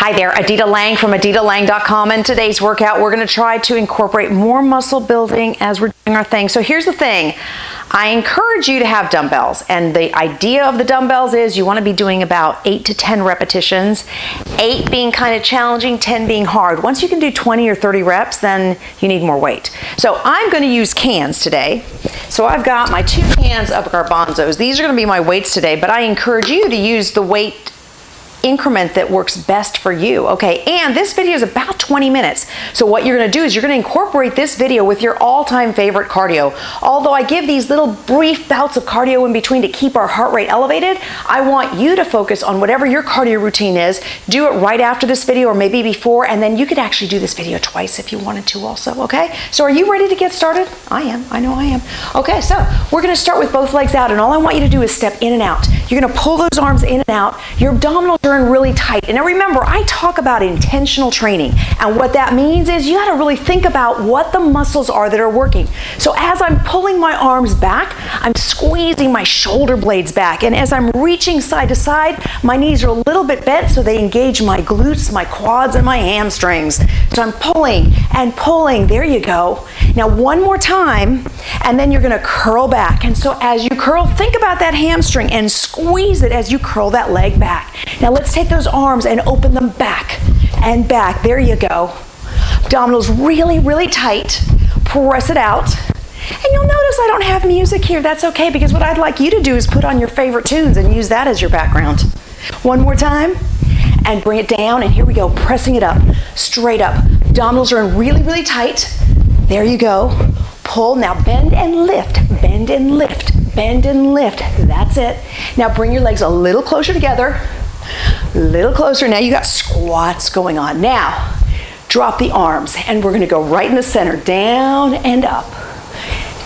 Hi there, Adita Lang from aditalang.com, and today's workout we're going to try to incorporate more muscle building as we're doing our thing. So here's the thing, I encourage you to have dumbbells, and the idea of the dumbbells is you want to be doing about 8 to 10 repetitions, 8 being kind of challenging, 10 being hard. Once you can do 20 or 30 reps, then you need more weight. So I'm going to use cans today. So I've got my 2 cans of garbanzos. These are going to be my weights today, but I encourage you to use the weight increment that works best for you, okay? And this video is about 20 minutes. So what you're gonna do is you're gonna incorporate this video with your all-time favorite cardio. Although I give these little brief bouts of cardio in between to keep our heart rate elevated, I want you to focus on whatever your cardio routine is. Do it right after this video or maybe before, and then you could actually do this video twice if you wanted to also, okay? So are you ready to get started? I am, I know I am. Okay, so we're gonna start with both legs out, and all I want you to do is step in and out. You're gonna pull those arms in and out. Your abdominals are in really tight. And now remember, I talk about intentional training. And what that means is you gotta really think about what the muscles are that are working. So as I'm pulling my arms back, I'm squeezing my shoulder blades back. And as I'm reaching side to side, my knees are a little bit bent so they engage my glutes, my quads, and my hamstrings. So I'm pulling and pulling. There you go. Now one more time, and then you're gonna curl back. And so as you curl, think about that hamstring and squeeze it as you curl that leg back. Now let's take those arms and open them back and back. There you go. Abdominals really, really tight. Press it out. And you'll notice I don't have music here. That's okay, because what I'd like you to do is put on your favorite tunes and use that as your background. One more time. And bring it down, and here we go, pressing it up, straight up. Abdominals are in really, really tight. There you go. Pull, now bend and lift, bend and lift, bend and lift. That's it. Now bring your legs a little closer together, a little closer. Now you got squats going on. Now, drop the arms, and we're gonna go right in the center, down and up,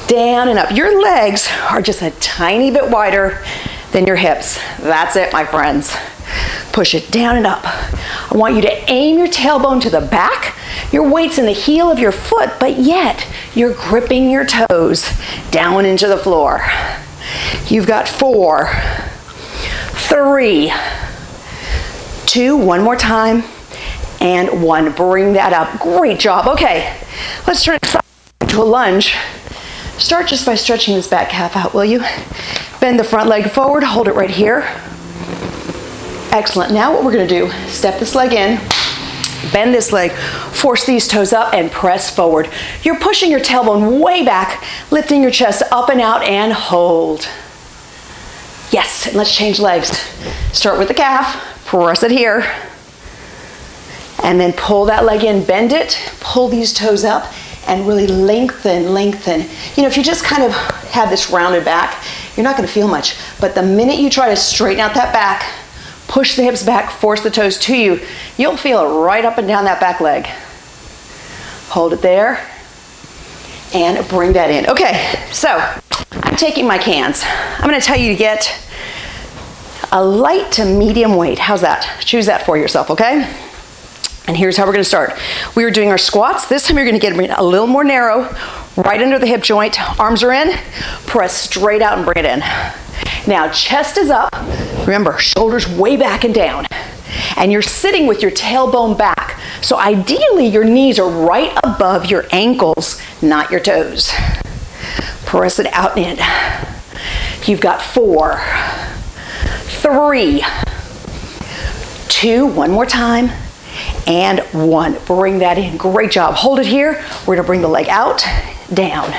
down and up. Your legs are just a tiny bit wider than your hips. That's it, my friends. Push it down and up. I want you to aim your tailbone to the back. Your weight's in the heel of your foot, but yet you're gripping your toes down into the floor. You've got 4, 3, 2, one more time, and 1. Bring that up. Great job. Okay, let's turn it to a lunge. Start just by stretching this back calf out, will you? Bend the front leg forward, hold it right here. Excellent. Now what we're going to do, step this leg in, bend this leg, force these toes up, and press forward. You're pushing your tailbone way back, lifting your chest up and out, and hold. Yes, and let's change legs. Start with the calf, press it here, and then pull that leg in, bend it, pull these toes up, and really lengthen, lengthen. You know, if you just kind of have this rounded back, you're not going to feel much. But the minute you try to straighten out that back, push the hips back, force the toes to you, you'll feel it right up and down that back leg. Hold it there and bring that in. Okay, so I'm taking my cans. I'm going to tell you to get a light to medium weight. How's that? Choose that for yourself, okay? And here's how we're going to start. We were doing our squats. This time you're going to get a little more narrow, right under the hip joint. Arms are in. Press straight out and bring it in. Now chest is up. Remember, shoulders way back and down. And you're sitting with your tailbone back. So ideally your knees are right above your ankles, not your toes. Press it out and in. You've got 4, 3, 2, one more time, and 1. Bring that in. Great job. Hold it here. We're gonna bring the leg out, down.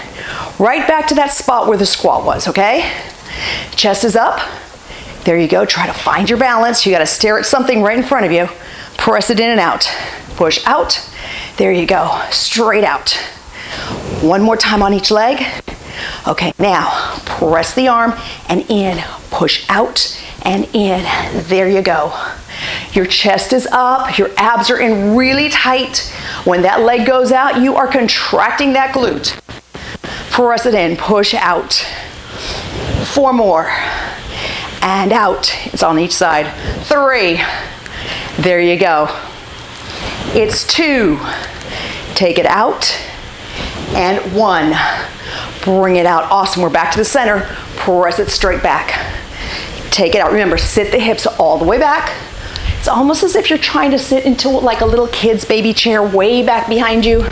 Right back to that spot where the squat was, okay? Chest is up. There you go. Try to find your balance. You got to stare at something right in front of you. Press it in and out. Push out. There you go. Straight out. One more time on each leg. Okay, now press the arm and in. Push out and in. There you go. Your chest is up. Your abs are in really tight. When that leg goes out, you are contracting that glute. Press it in. Push out. 4 more. And out. It's on each side. 3. There you go. It's 2. Take it out. And 1. Bring it out. Awesome. We're back to the center. Press it straight back. Take it out. Remember, sit the hips all the way back. It's almost as if you're trying to sit into like a little kid's baby chair way back behind you.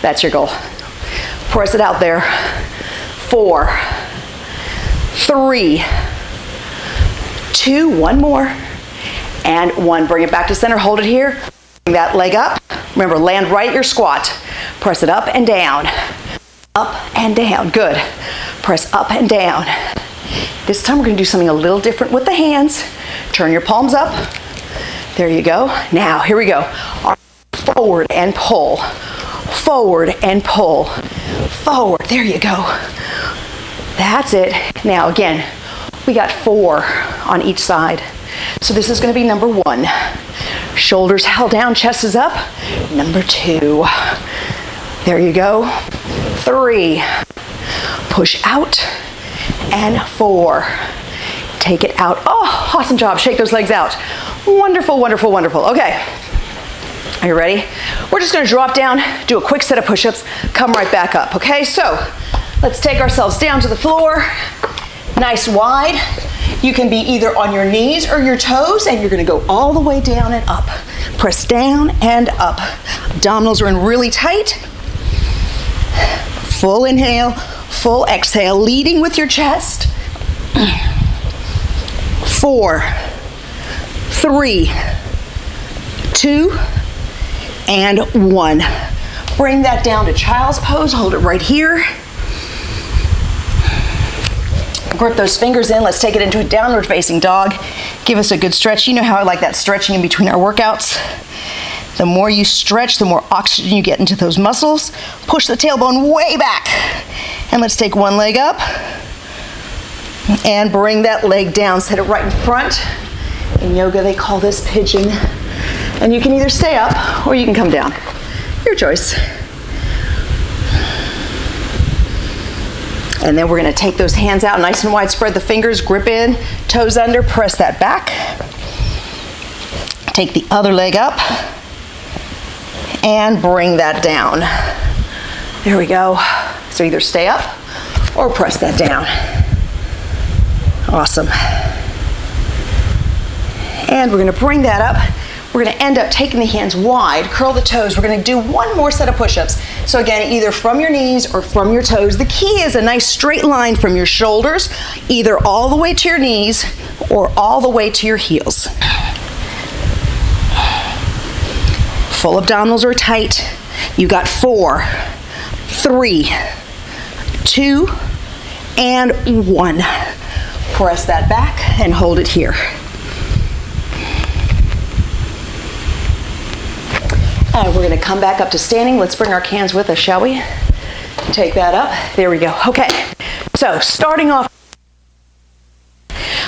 That's your goal. Press it out there. 4, 3, 2, one more, and 1. Bring it back to center, hold it here. Bring that leg up. Remember, land right at your squat. Press it up and down. Up and down, good. Press up and down. This time we're gonna do something a little different with the hands. Turn your palms up. There you go. Now, here we go. Arm forward and pull. Forward and pull. Forward, there you go. That's it. Now again, we got 4 on each side. So this is gonna be number 1. Shoulders held down, chest is up. Number 2. There you go. 3. Push out. And 4. Take it out. Oh, awesome job. Shake those legs out. Wonderful, wonderful, wonderful. Okay. Are you ready? We're just gonna drop down, do a quick set of push-ups, come right back up, okay? So, let's take ourselves down to the floor, nice wide. You can be either on your knees or your toes, and you're gonna go all the way down and up. Press down and up. Abdominals are in really tight. Full inhale, full exhale, leading with your chest. 4, 3, 2, and 1. Bring that down to child's pose. Hold it right here. Grip those fingers in. Let's take it into a downward facing dog. Give us a good stretch. You know how I like that stretching in between our workouts. The more you stretch, the more oxygen you get into those muscles. Push the tailbone way back. And let's take one leg up. And bring that leg down. Set it right in front. In yoga, they call this pigeon. And you can either stay up or you can come down. Your choice. And then we're gonna take those hands out nice and wide, spread the fingers, grip in, toes under, press that back. Take the other leg up and bring that down. There we go. So either stay up or press that down. Awesome. And we're gonna bring that up. We're gonna end up taking the hands wide, curl the toes. We're gonna do one more set of push-ups. So again, either from your knees or from your toes. The key is a nice straight line from your shoulders, either all the way to your knees or all the way to your heels. Full abdominals are tight. You got 4, 3, 2, and 1. Press that back and hold it here. And we're gonna come back up to standing. Let's bring our cans with us, shall we? Take that up. There we go. Okay, so starting off,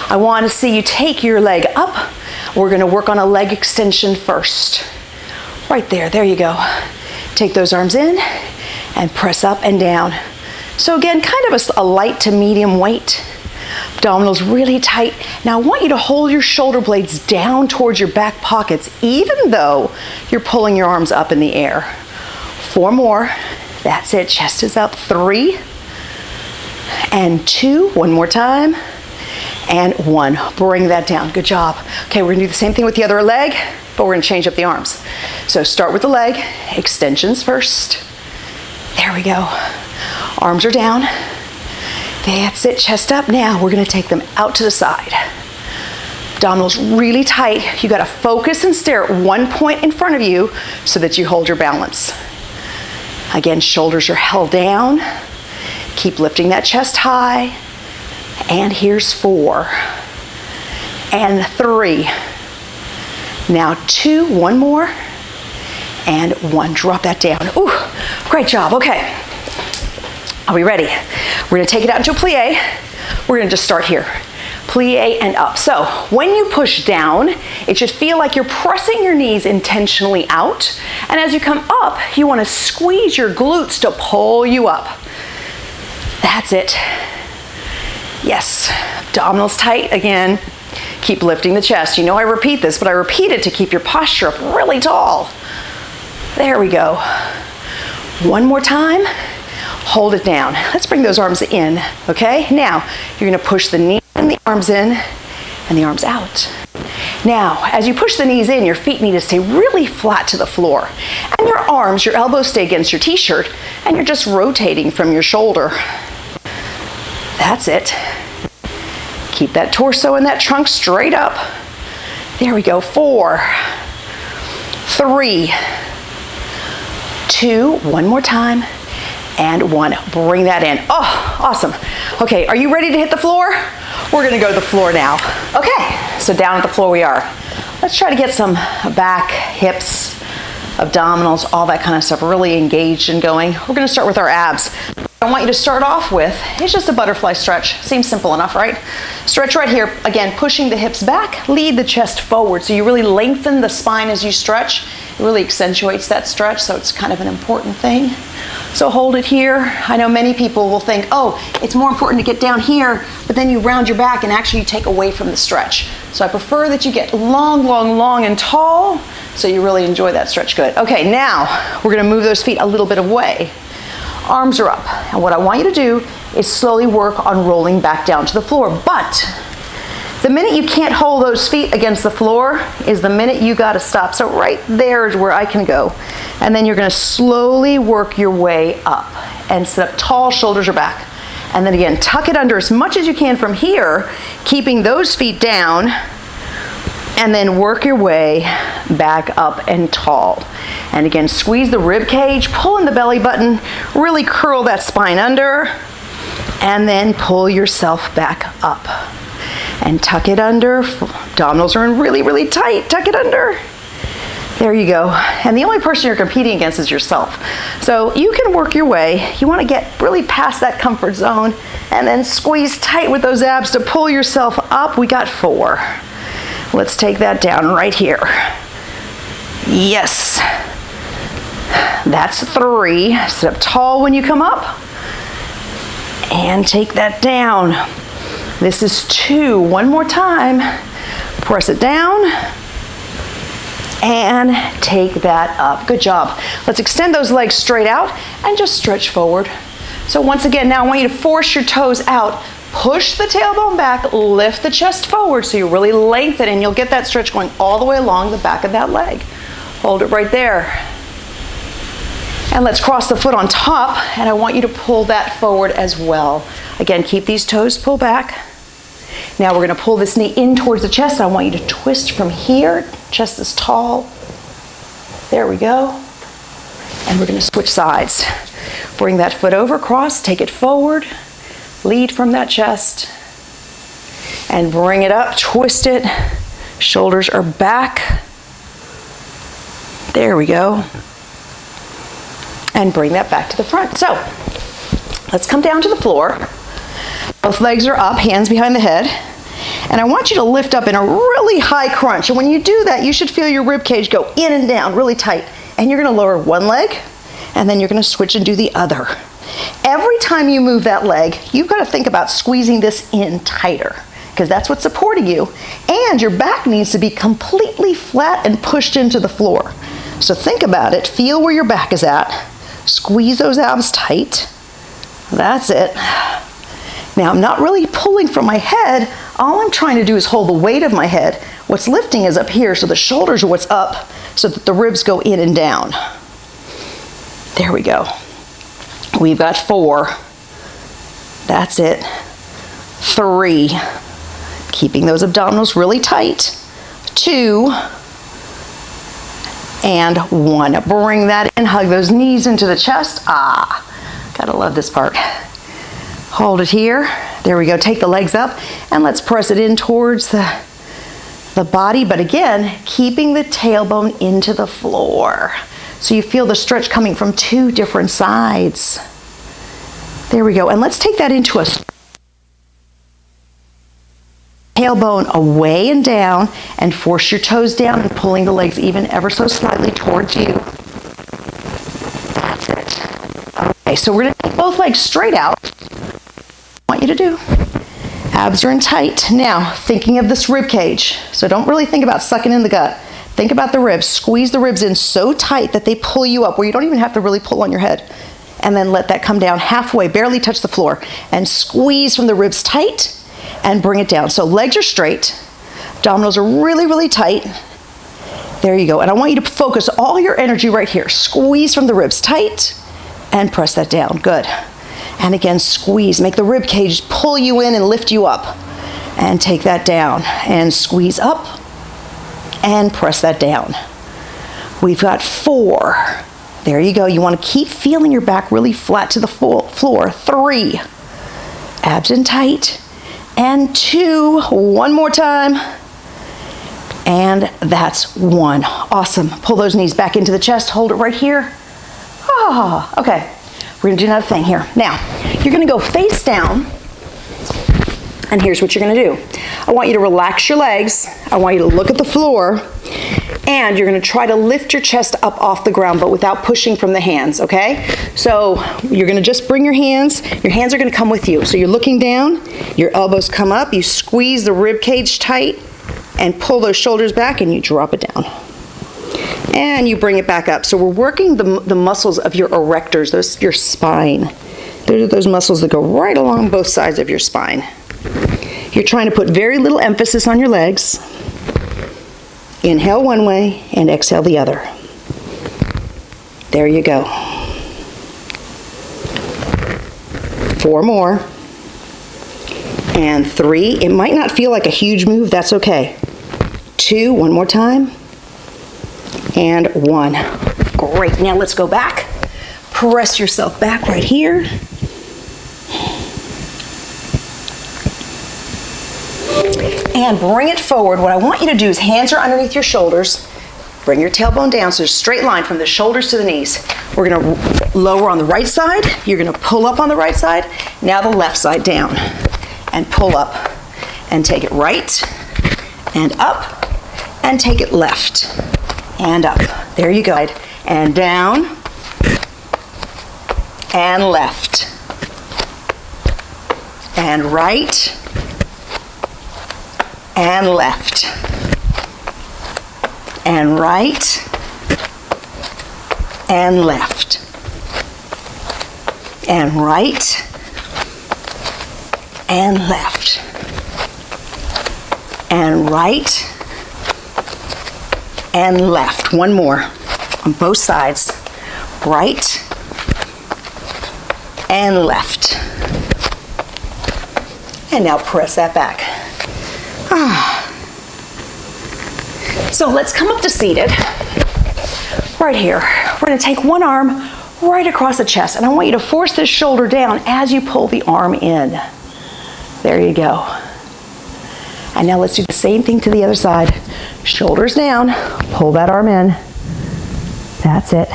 I wanna see you take your leg up. We're gonna work on a leg extension first. Right there, there you go. Take those arms in and press up and down. So again, kind of a light to medium weight. Abdominals really tight. Now I want you to hold your shoulder blades down towards your back pockets, even though you're pulling your arms up in the air. 4 more. That's it. Chest is up. 3 and 2. One more time. And 1. Bring that down. Good job. Okay, we're gonna do the same thing with the other leg, but we're gonna change up the arms. So start with the leg. Extensions first. There we go. Arms are down. That's it, chest up. Now we're gonna take them out to the side. Abdominals really tight. You gotta focus and stare at one point in front of you so that you hold your balance. Again, shoulders are held down. Keep lifting that chest high. And here's 4. And 3. Now 2, one more. And 1, drop that down. Ooh, great job, okay. Are we ready? We're gonna take it out into a plie. We're gonna just start here. Plie and up. So when you push down, it should feel like you're pressing your knees intentionally out. And as you come up, you wanna squeeze your glutes to pull you up. That's it. Yes, abdominals tight again. Keep lifting the chest. You know I repeat this, but I repeat it to keep your posture up really tall. There we go. One more time. Hold it down. Let's bring those arms in, okay? Now, you're gonna push the knees and the arms in and the arms out. Now, as you push the knees in, your feet need to stay really flat to the floor. And your arms, your elbows stay against your t-shirt, and you're just rotating from your shoulder. That's it. Keep that torso and that trunk straight up. There we go. 4, 3, 2, one more time, and 1. Bring that in. Oh, awesome. Okay, are you ready to hit the floor? We're gonna go to the floor now. Okay, so down at the floor we are. Let's try to get some back, hips, abdominals, all that kind of stuff really engaged and going. We're gonna start with our abs. What I want you to start off with is just a butterfly stretch. Seems simple enough, right? Stretch right here. Again, pushing the hips back, lead the chest forward. So you really lengthen the spine as you stretch. It really accentuates that stretch, so it's kind of an important thing. So hold it here. I know many people will think, oh, it's more important to get down here, but then you round your back and actually you take away from the stretch. So I prefer that you get long, long, long and tall, so you really enjoy that stretch good. Okay, now we're gonna move those feet a little bit away. Arms are up, and what I want you to do is slowly work on rolling back down to the floor. But the minute you can't hold those feet against the floor is the minute you gotta stop. So right there is where I can go. And then you're gonna slowly work your way up and sit up tall, shoulders are back. And then again, tuck it under as much as you can from here, keeping those feet down, and then work your way back up and tall. And again, squeeze the rib cage, pull in the belly button, really curl that spine under, and then pull yourself back up. And tuck it under. Abdominals are in really, really tight. Tuck it under. There you go. And the only person you're competing against is yourself. So you can work your way. You want to get really past that comfort zone and then squeeze tight with those abs to pull yourself up. We got 4. Let's take that down right here. Yes. That's 3. Sit up tall when you come up. And take that down. This is 2. One more time. Press it down. And take that up. Good job. Let's extend those legs straight out and just stretch forward. So once again, now I want you to force your toes out. Push the tailbone back, lift the chest forward so you really lengthen and you'll get that stretch going all the way along the back of that leg. Hold it right there. And let's cross the foot on top, and I want you to pull that forward as well. Again, keep these toes pulled back. Now we're gonna pull this knee in towards the chest. I want you to twist from here, chest is tall. There we go. And we're gonna switch sides. Bring that foot over, cross, take it forward. Lead from that chest and bring it up, twist it. Shoulders are back. There we go. And bring that back to the front. So let's come down to the floor. Both legs are up, hands behind the head. And I want you to lift up in a really high crunch. And when you do that, you should feel your rib cage go in and down really tight. And you're gonna lower one leg, and then you're gonna switch and do the other. Every time you move that leg, you've got to think about squeezing this in tighter because that's what's supporting you. And your back needs to be completely flat and pushed into the floor. So think about it. Feel where your back is at. Squeeze those abs tight. That's it. Now I'm not really pulling from my head. All I'm trying to do is hold the weight of my head. What's lifting is up here, so the shoulders are what's up so that the ribs go in and down. There we go. We've got 4. That's it. 3. Keeping those abdominals really tight. 2. And 1. Bring that in. Hug those knees into the chest. Ah, gotta love this part. Hold it here. There we go. Take the legs up and let's press it in towards the body. But again, keeping the tailbone into the floor. So you feel the stretch coming from 2 different sides. There we go. And let's take that into a tailbone away and down and force your toes down and pulling the legs even ever so slightly towards you. That's it. Okay, so we're going to take both legs straight out. I want you to do. Abs are in tight. Now, thinking of this rib cage. So don't really think about sucking in the gut. Think about the ribs. Squeeze the ribs in so tight that they pull you up where you don't even have to really pull on your head. And then let that come down halfway, barely touch the floor. And squeeze from the ribs tight and bring it down. So legs are straight. Abdominals are really, really tight. There you go. And I want you to focus all your energy right here. Squeeze from the ribs tight and press that down. Good. And again, squeeze. Make the rib cage pull you in and lift you up. And take that down. And squeeze up and press that down. We've got 4. There you go. You want to keep feeling your back really flat to the floor. 3. Abs in tight. And 2. One more time. And that's 1. Awesome. Pull those knees back into the chest. Hold it right here. Ah, okay. We're going to do another thing here. Now, you're going to go face down. And here's what you're going to do. I want you to relax your legs. I want you to look at the floor. And you're going to try to lift your chest up off the ground, but without pushing from the hands, okay? So you're going to just bring your hands. Your hands are going to come with you. So you're looking down. Your elbows come up. You squeeze the rib cage tight and pull those shoulders back, and you drop it down. And you bring it back up. So we're working the muscles of your erectors, your spine. Those are those muscles that go right along both sides of your spine. You're trying to put very little emphasis on your legs. Inhale one way and exhale the other. There you go. 4 more. And 3. It might not feel like a huge move. That's okay. 2. One more time. And 1. Great. Now let's go back. Press yourself back right here. And bring it forward. What I want you to do is hands are underneath your shoulders. Bring your tailbone down so there's a straight line from the shoulders to the knees. We're going to lower on the right side. You're going to pull up on the right side. Now the left side down. And pull up. And take it right. And up. And take it left. And up. There you go. And down. And left. And right. And left. And right. And left. And right. And left. And right. And left. One more on both sides. Right. And left. And now press that back. So let's come up to seated. Right here. We're going to take one arm right across the chest, and I want you to force this shoulder down as you pull the arm in. There you go. And now let's do the same thing to the other side. Shoulders down, pull that arm in. That's it.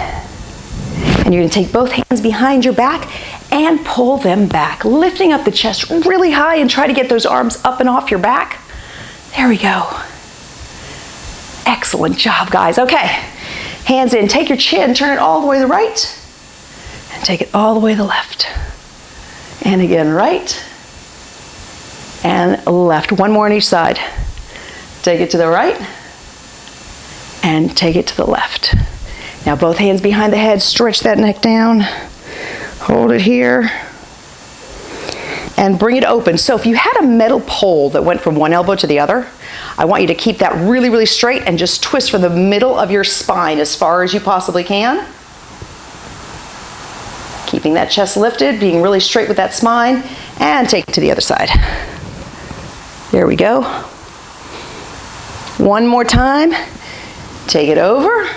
And you're going to take both hands behind your back and pull them back, lifting up the chest really high and try to get those arms up and off your back. There we go. Excellent job, guys. Okay, hands in. Take your chin, turn it all the way to the right, and take it all the way to the left. And again, right and left. One more on each side. Take it to the right and take it to the left. Now both hands behind the head, stretch that neck down. Hold it here. And bring it open. So if you had a metal pole that went from one elbow to the other, I want you to keep that really, really straight and just twist from the middle of your spine as far as you possibly can. Keeping that chest lifted, being really straight with that spine, and take it to the other side. There we go. One more time. Take it over.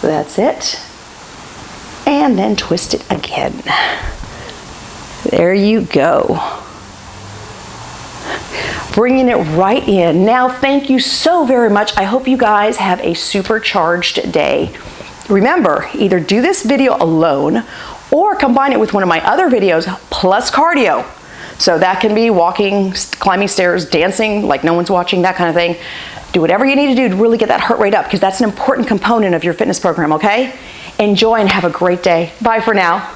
That's it. And then twist it again. There you go. Bringing it right in. Now, thank you so very much. I hope you guys have a supercharged day. Remember, either do this video alone or combine it with one of my other videos plus cardio. So that can be walking, climbing stairs, dancing like no one's watching, that kind of thing. Do whatever you need to do to really get that heart rate up, because that's an important component of your fitness program, okay? Enjoy and have a great day. Bye for now.